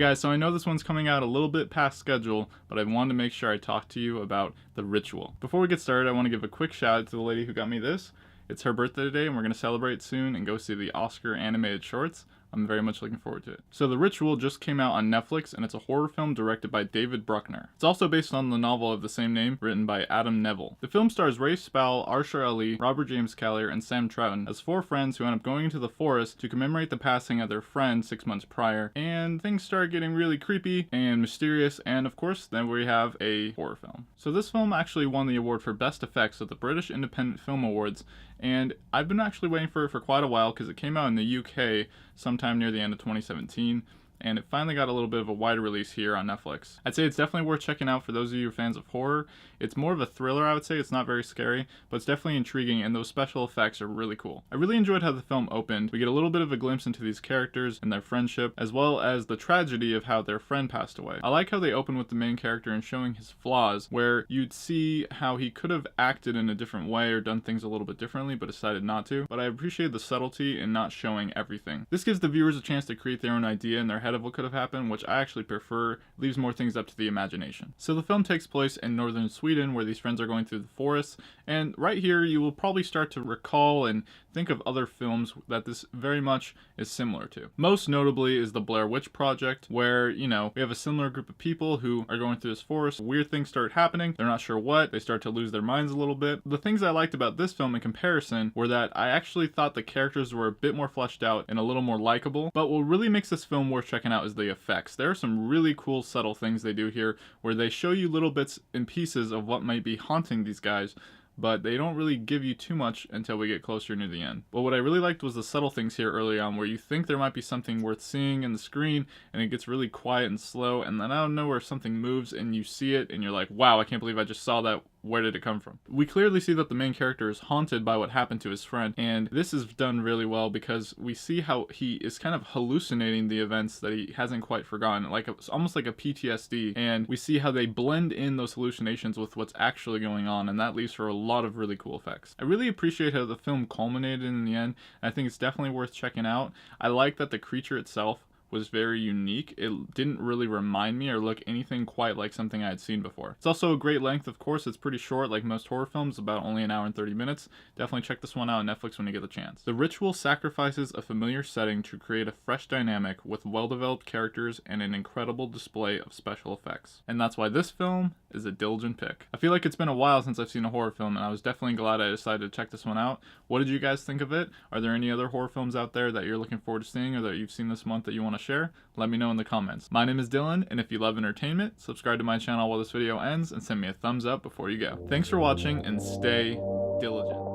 guys, so I know this one's coming out a little bit past schedule, but I wanted to make sure I talked to you about The Ritual. Before we get started, I want to give a quick shout out to the lady who got me this. It's her birthday today, and we're going to celebrate soon and go see the Oscar animated shorts. I'm very much looking forward to it. So The Ritual just came out on Netflix, and it's a horror film directed by David Bruckner. It's also based on the novel of the same name, written by Adam Neville. The film stars Rafe Spall, Arsher Ali, Robert James-Collier, and Sam Troughton as four friends who end up going into the forest to commemorate the passing of their friend 6 months prior, and things start getting really creepy and mysterious, and of course, then we have a horror film. So this film actually won the award for Best Effects at the British Independent Film Awards, and I've been actually waiting for it for quite a while because it came out in the UK sometime near the end of 2017, and it finally got a little bit of a wider release here on Netflix. I'd say it's definitely worth checking out for those of you fans of horror. It's more of a thriller, I would say. It's not very scary, but it's definitely intriguing, and those special effects are really cool. I really enjoyed how the film opened. We get a little bit of a glimpse into these characters and their friendship, as well as the tragedy of how their friend passed away. I like how they open with the main character and showing his flaws, where you'd see how he could have acted in a different way or done things a little bit differently, but decided not to. But I appreciate the subtlety in not showing everything. This gives the viewers a chance to create their own idea in their head of what could have happened, which I actually prefer. It leaves more things up to the imagination. So the film takes place in northern Sweden, where these friends are going through the forest, and right here you will probably start to recall and think of other films that this very much is similar to. Most notably is the Blair Witch Project, where, you know, we have a similar group of people who are going through this forest. Weird things start happening. They're not sure what. They start to lose their minds a little bit. The things I liked about this film in comparison were that I actually thought the characters were a bit more fleshed out and a little more likable, but what really makes this film worth checking out is the effects. There are some really cool subtle things they do here where they show you little bits and pieces of what might be haunting these guys, but they don't really give you too much until we get closer near the end. But what I really liked was the subtle things here early on, where you think there might be something worth seeing in the screen, and it gets really quiet and slow, and then out of nowhere something moves and you see it and you're like, wow, I can't believe I just saw that. Where did it come from? We clearly see that the main character is haunted by what happened to his friend, and this is done really well because we see how he is kind of hallucinating the events that he hasn't quite forgotten, like almost like a PTSD, and we see how they blend in those hallucinations with what's actually going on, and that leaves for a lot of really cool effects. I really appreciate how the film culminated in the end, and I think it's definitely worth checking out. I like that the creature itself was very unique. It didn't really remind me or look anything quite like something I had seen before. It's also a great length, of course. It's pretty short, like most horror films, about only an hour and 30 minutes. Definitely check this one out on Netflix when you get the chance. The Ritual sacrifices a familiar setting to create a fresh dynamic with well-developed characters and an incredible display of special effects. And that's why this film is a Dyligent pick. I feel like it's been a while since I've seen a horror film, and I was definitely glad I decided to check this one out. What did you guys think of it? Are there any other horror films out there that you're looking forward to seeing or that you've seen this month that you want to share? Let me know in the comments. My name is Dylan, and if you love entertainment, subscribe to my channel while this video ends and send me a thumbs up before you go. Thanks for watching, and stay diligent.